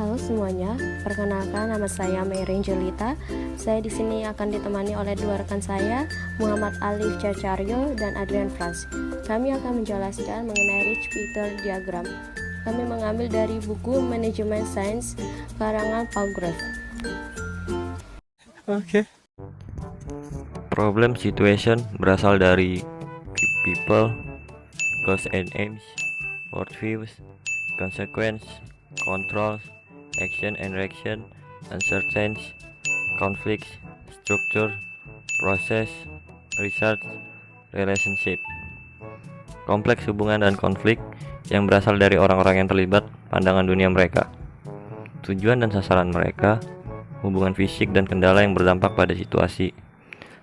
Halo semuanya, perkenalkan nama saya Mary Angelita. Saya di sini akan ditemani oleh dua rekan saya, Muhammad Alif Cacaryo dan Adrian Frans. Kami akan menjelaskan mengenai Rich Picture Diagram. Kami mengambil dari buku Manajemen Sains karangan Paul Graf. Problem situation berasal dari people, cause and aims, worldviews, consequence, controls, action and reaction, uncertainties, conflicts, structure, process, research, relationship. Kompleks hubungan dan konflik yang berasal dari orang-orang yang terlibat, pandangan dunia mereka, tujuan dan sasaran mereka, hubungan fisik dan kendala yang berdampak pada situasi,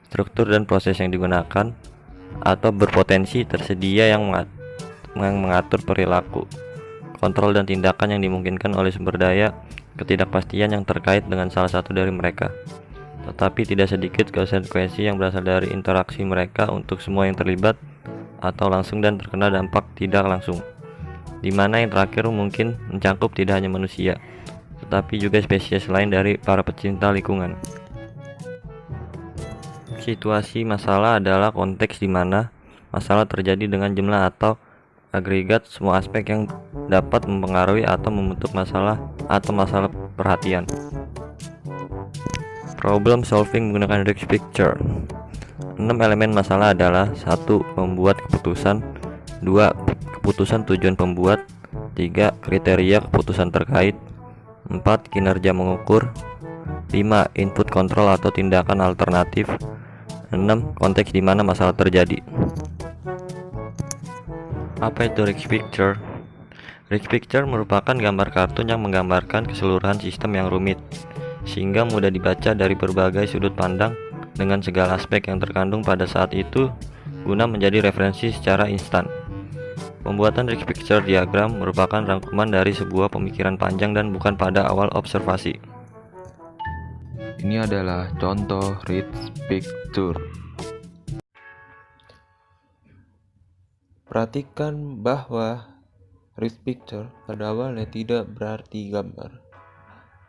struktur dan proses yang digunakan atau berpotensi tersedia yang mengatur perilaku, kontrol dan tindakan yang dimungkinkan oleh sumber daya, ketidakpastian yang terkait dengan salah satu dari mereka. Tetapi tidak sedikit konsekuensi yang berasal dari interaksi mereka untuk semua yang terlibat atau langsung dan terkena dampak tidak langsung, di mana yang terakhir mungkin mencakup tidak hanya manusia, tetapi juga spesies lain dari para pecinta lingkungan. Situasi masalah adalah konteks di mana masalah terjadi dengan jumlah atau agregat semua aspek yang dapat mempengaruhi atau membentuk masalah atau masalah perhatian. Problem solving menggunakan Rich Picture. 6 elemen masalah adalah 1. Membuat keputusan, 2. Keputusan tujuan pembuat, 3. Kriteria keputusan terkait, 4. Kinerja mengukur, 5. Input kontrol atau tindakan alternatif, 6. Konteks di mana masalah terjadi. Apa itu Rich Picture? Rich Picture merupakan gambar kartun yang menggambarkan keseluruhan sistem yang rumit, sehingga mudah dibaca dari berbagai sudut pandang dengan segala aspek yang terkandung pada saat itu guna menjadi referensi secara instan. Pembuatan Rich Picture Diagram merupakan rangkuman dari sebuah pemikiran panjang dan bukan pada awal observasi. Ini adalah contoh Rich Picture. Perhatikan bahwa Rich Picture pada awalnya tidak berarti gambar,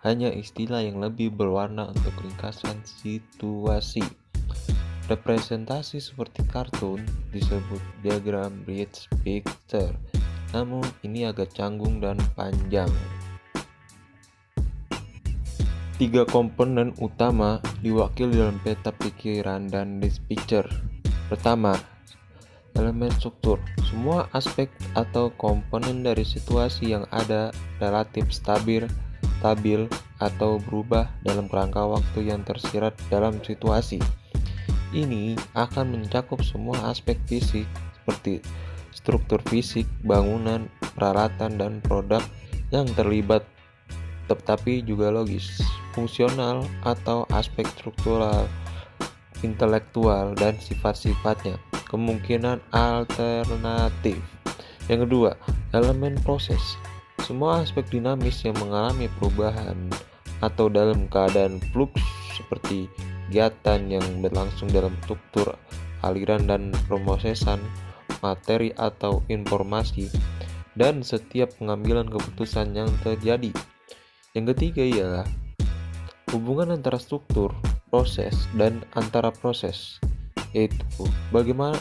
hanya istilah yang lebih berwarna untuk ringkasan situasi. Representasi seperti kartun disebut diagram Rich Picture, namun ini agak canggung dan panjang. 3 komponen utama diwakili dalam peta pikiran dan Rich Picture. Pertama, elemen struktur. Semua aspek atau komponen dari situasi yang ada relatif stabil atau berubah dalam kerangka waktu yang tersirat dalam situasi. Ini akan mencakup semua aspek fisik seperti struktur fisik, bangunan, peralatan, dan produk yang terlibat, tetapi juga logis, fungsional, atau aspek struktural, intelektual, dan sifat-sifatnya, kemungkinan alternatif. Yang kedua, elemen proses. Semua aspek dinamis yang mengalami perubahan atau dalam keadaan fluks seperti kegiatan yang berlangsung dalam struktur, aliran dan pemrosesan materi atau informasi, dan setiap pengambilan keputusan yang terjadi. Yang ketiga ialah hubungan antara struktur, proses, dan antara proses, yaitu bagaimana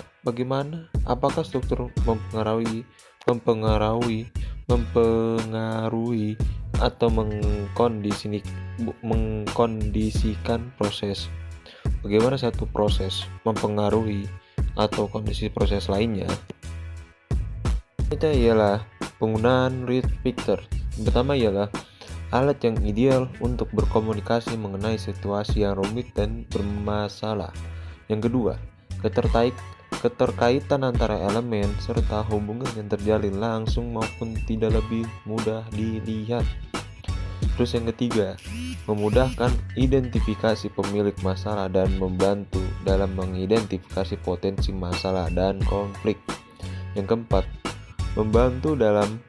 apakah struktur mempengaruhi atau mengkondisikan proses. Bagaimana satu proses mempengaruhi atau kondisi proses lainnya. Itu ialah penggunaan Rich Picture. Yang pertama ialah alat yang ideal untuk berkomunikasi mengenai situasi yang rumit dan bermasalah. Yang kedua, keterkaitan antara elemen serta hubungan yang terjalin langsung maupun tidak lebih mudah dilihat. Terus yang ketiga, memudahkan identifikasi pemilik masalah dan membantu dalam mengidentifikasi potensi masalah dan konflik. Yang keempat, membantu dalam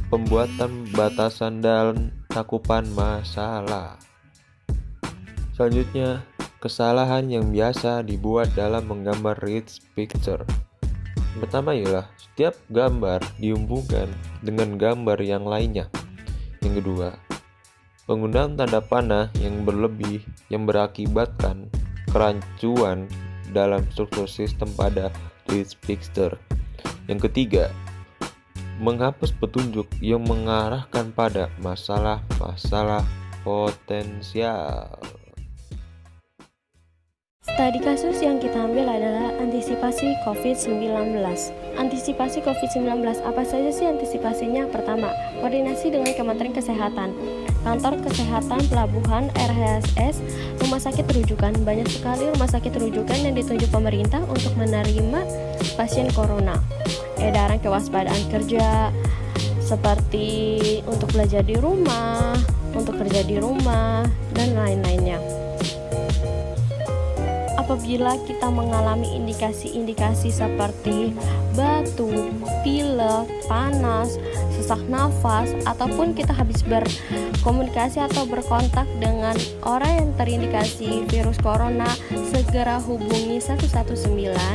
pembuatan batasan dan cakupan masalah. Selanjutnya, kesalahan yang biasa dibuat dalam menggambar Rich Picture. Pertama ialah setiap gambar dihubungkan dengan gambar yang lainnya. Yang kedua, penggunaan tanda panah yang berlebih yang berakibatkan kerancuan dalam struktur sistem pada disk fixture. Yang ketiga, menghapus petunjuk yang mengarahkan pada masalah-masalah potensial. Studi kasus yang kita ambil adalah antisipasi COVID-19. Antisipasi COVID-19, apa saja sih antisipasinya? Pertama, koordinasi dengan Kementerian Kesehatan, Kantor Kesehatan Pelabuhan, RHSS, rumah sakit rujukan. Banyak sekali rumah sakit rujukan yang ditunjuk pemerintah untuk menerima pasien corona. Edaran kewaspadaan kerja, seperti untuk belajar di rumah, untuk kerja di rumah, dan lain-lainnya. Apabila kita mengalami indikasi-indikasi seperti batuk, pilek, panas, sesak nafas, ataupun kita habis berkomunikasi atau berkontak dengan orang yang terindikasi virus corona, segera hubungi 119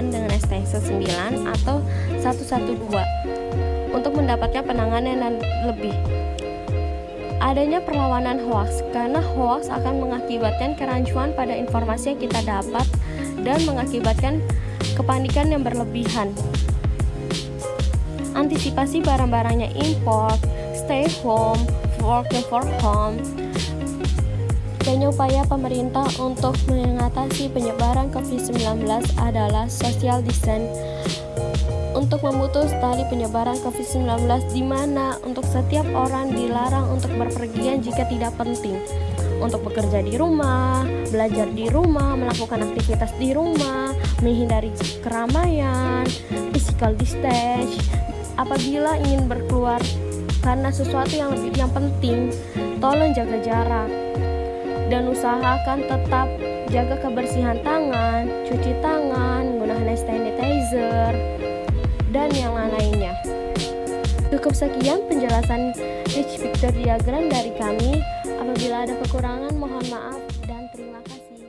dengan extension 9 atau 112 untuk mendapatkan penanganan yang lebih. Adanya perlawanan hoaks, karena hoaks akan mengakibatkan kerancuan pada informasi yang kita dapat dan mengakibatkan kepanikan yang berlebihan. Antisipasi barang-barangnya import, stay home, working for home. Banyak upaya pemerintah untuk mengatasi penyebaran COVID-19 adalah social distance untuk memutus tali penyebaran COVID-19, di mana untuk setiap orang dilarang untuk berpergian jika tidak penting, untuk bekerja di rumah, belajar di rumah, melakukan aktivitas di rumah, menghindari keramaian, physical distance. Apabila ingin berkeluar karena sesuatu yang penting, tolong jaga jarak dan usahakan tetap jaga kebersihan tangan, cuci tangan, menggunakan hand sanitizer, dan yang lainnya. Cukup sekian penjelasan disk fixture diagram dari kami. Apabila ada kekurangan, mohon maaf dan terima kasih.